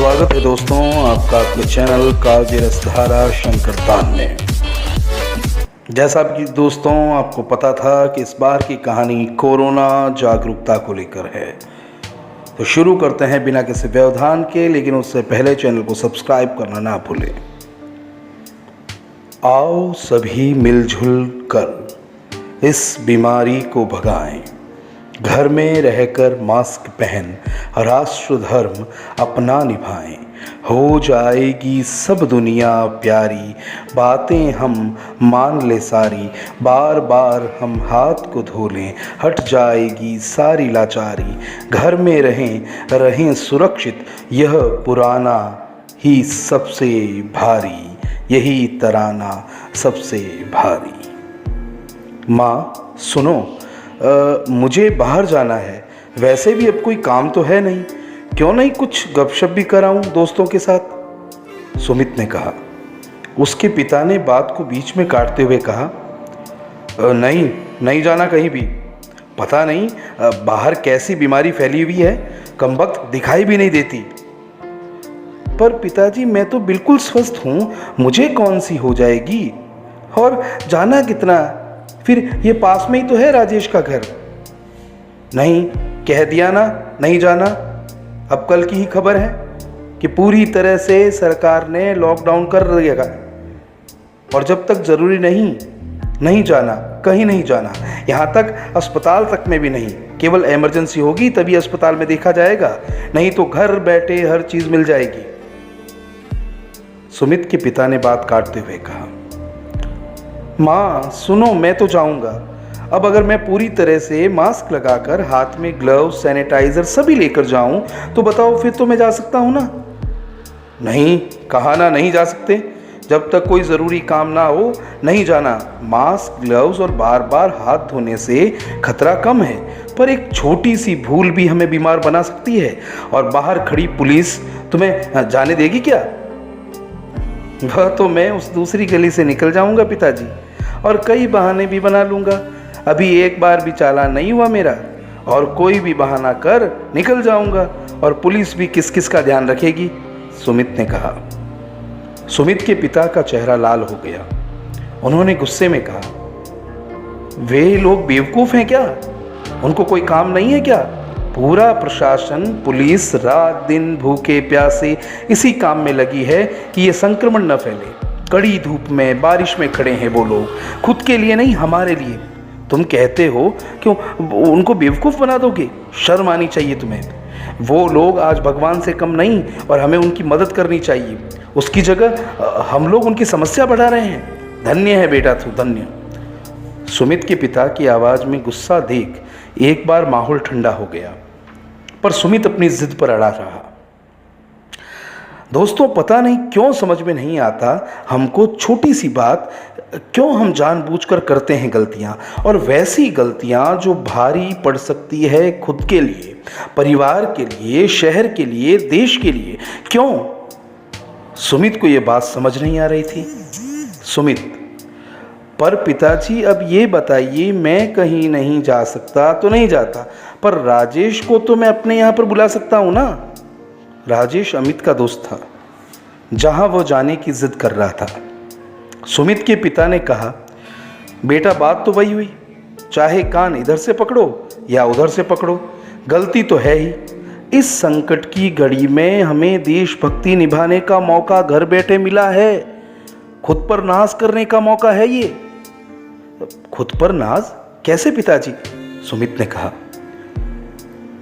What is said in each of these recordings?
स्वागत है दोस्तों आपका अपने चैनल काव्य रसधारा शंकरतान में। जैसा कि दोस्तों आपको पता था कि इस बार की कहानी कोरोना जागरूकता को लेकर है, तो शुरू करते हैं बिना किसी व्यवधान के। लेकिन उससे पहले चैनल को सब्सक्राइब करना ना भूलें। आओ सभी मिलजुल कर इस बीमारी को भगाएं। घर में रहकर मास्क पहन राष्ट्र धर्म अपना निभाएं। हो जाएगी सब दुनिया प्यारी, बातें हम मान ले सारी। बार बार हम हाथ को धो लें, हट जाएगी सारी लाचारी। घर में रहें सुरक्षित, यह पुराना ही सबसे भारी, यही तराना सबसे भारी। माँ सुनो, मुझे बाहर जाना है। वैसे भी अब कोई काम तो है नहीं, क्यों नहीं कुछ गपशप भी कराऊं दोस्तों के साथ, सुमित ने कहा। उसके पिता ने बात को बीच में काटते हुए कहा, नहीं जाना कहीं भी। पता नहीं बाहर कैसी बीमारी फैली हुई है, कमबख्त दिखाई भी नहीं देती। पर पिताजी मैं तो बिल्कुल स्वस्थ हूँ, मुझे कौन सी हो जाएगी। और जाना कितना, फिर ये पास में ही तो है राजेश का घर। नहीं, कह दिया ना नहीं जाना। अब कल की ही खबर है कि पूरी तरह से सरकार ने लॉकडाउन कर दिया, और जब तक जरूरी नहीं जाना, कहीं नहीं जाना। यहाँ तक अस्पताल तक में भी नहीं, केवल इमरजेंसी होगी तभी अस्पताल में देखा जाएगा, नहीं तो घर बैठे हर चीज मिल जाएगी। सुमित के पिता ने बात काटते हुए कहा, माँ सुनो, मैं तो जाऊंगा। अब अगर मैं पूरी तरह से मास्क लगाकर, हाथ में ग्लव्स, सैनिटाइजर सभी लेकर जाऊं तो बताओ, फिर तो मैं जा सकता हूं ना। नहीं, कहा ना नहीं जा सकते। जब तक कोई ज़रूरी काम ना हो नहीं जाना। मास्क, ग्लव्स और बार बार हाथ धोने से खतरा कम है, पर एक छोटी सी भूल भी हमें बीमार बना सकती है। और बाहर खड़ी पुलिस तुम्हें जाने देगी क्या? वह तो मैं उस दूसरी गली से निकल जाऊंगा पिताजी, और कई बहाने भी बना लूंगा। अभी एक बार भी चालान नहीं हुआ मेरा, और कोई भी बहाना कर निकल जाऊंगा, और पुलिस भी किस किस का ध्यान रखेगी, सुमित ने कहा। सुमित के पिता का चेहरा लाल हो गया। उन्होंने गुस्से में कहा, वे लोग बेवकूफ हैं क्या? उनको कोई काम नहीं है क्या? पूरा प्रशासन, पुलिस रात दिन भूखे प्यासे इसी काम में लगी है कि ये संक्रमण न फैले। कड़ी धूप में, बारिश में खड़े हैं वो लोग, खुद के लिए नहीं, हमारे लिए। तुम कहते हो क्यों उनको बेवकूफ़ बना दोगे? शर्म आनी चाहिए तुम्हें। वो लोग आज भगवान से कम नहीं, और हमें उनकी मदद करनी चाहिए। उसकी जगह हम लोग उनकी समस्या बढ़ा रहे हैं। धन्य है बेटा तू, धन्य। सुमित के पिता की आवाज़ में गुस्सा देख एक बार माहौल ठंडा हो गया, पर सुमित अपनी जिद पर अड़ा रहा। दोस्तों, पता नहीं क्यों समझ में नहीं आता हमको, छोटी सी बात क्यों हम जानबूझकर करते हैं गलतियां, और वैसी गलतियां जो भारी पड़ सकती है खुद के लिए, परिवार के लिए, शहर के लिए, देश के लिए। क्यों? सुमित को यह बात समझ नहीं आ रही थी। सुमित, पर पिताजी अब ये बताइए, मैं कहीं नहीं जा सकता तो नहीं जाता, पर राजेश को तो मैं अपने यहाँ पर बुला सकता हूँ ना। राजेश अमित का दोस्त था, जहाँ वो जाने की जिद कर रहा था। सुमित के पिता ने कहा, बेटा बात तो वही हुई, चाहे कान इधर से पकड़ो या उधर से पकड़ो, गलती तो है ही। इस संकट की घड़ी में हमें देशभक्ति निभाने का मौका घर बैठे मिला है। खुद पर नाज करने का मौका है ये। खुद पर नाज कैसे पिताजी? सुमित ने कहा,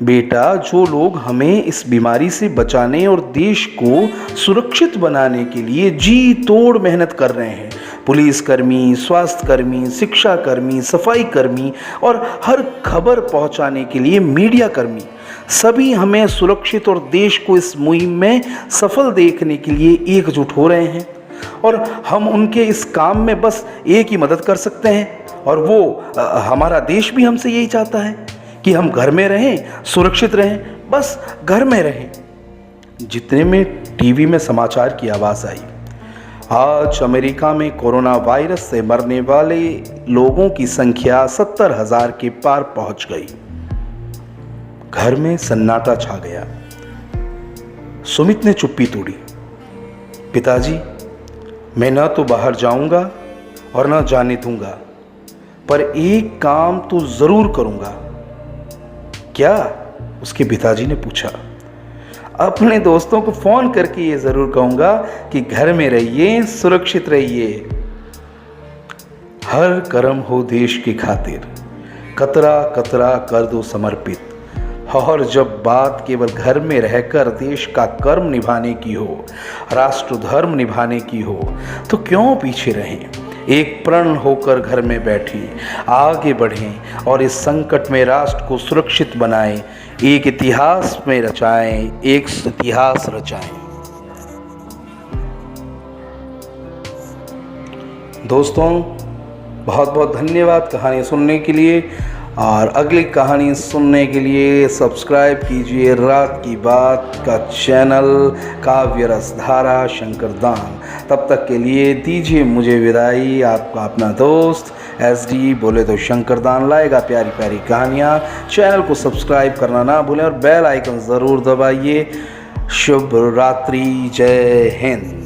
बेटा जो लोग हमें इस बीमारी से बचाने और देश को सुरक्षित बनाने के लिए जी तोड़ मेहनत कर रहे हैं, पुलिसकर्मी, स्वास्थ्यकर्मी, शिक्षाकर्मी, सफाई कर्मी और हर खबर पहुंचाने के लिए मीडिया कर्मी, सभी हमें सुरक्षित और देश को इस मुहिम में सफल देखने के लिए एकजुट हो रहे हैं। और हम उनके इस काम में बस एक ही मदद कर सकते हैं, और वो हमारा देश भी हमसे यही चाहता है कि हम घर में रहें, सुरक्षित रहें, बस घर में रहें। जितने में टीवी में समाचार की आवाज़ आई, आज अमेरिका में कोरोना वायरस से मरने वाले लोगों की संख्या 70,000 के पार पहुंच गई। घर में सन्नाटा छा गया। सुमित ने चुप्पी तोड़ी। पिताजी, मैं ना तो बाहर जाऊंगा और ना जाने दूंगा, पर एक काम तो जरूर करूंगा। क्या? उसके पिताजी ने पूछा। अपने दोस्तों को फोन करके ये जरूर कहूंगा कि घर में रहिए, सुरक्षित रहिए। हर कर्म हो देश की खातिर, कतरा कतरा कर दो समर्पित। और जब बात केवल घर में रहकर देश का कर्म निभाने की हो, राष्ट्र धर्म निभाने की हो, तो क्यों पीछे रहें? एक प्रण होकर घर में बैठें, आगे बढ़ें और इस संकट में राष्ट्र को सुरक्षित बनाएं, एक इतिहास में रचाएं, एक इतिहास रचाएं। दोस्तों, बहुत बहुत धन्यवाद कहानी सुनने के लिए, और अगली कहानी सुनने के लिए सब्सक्राइब कीजिए रात की बात का चैनल काव्य रसधारा शंकरदान। तब तक के लिए दीजिए मुझे विदाई। आपका अपना दोस्त SD बोले तो शंकरदान लाएगा प्यारी प्यारी कहानियाँ। चैनल को सब्सक्राइब करना ना भूलें और बेल आइकन ज़रूर दबाइए। शुभ रात्रि, जय हिंद।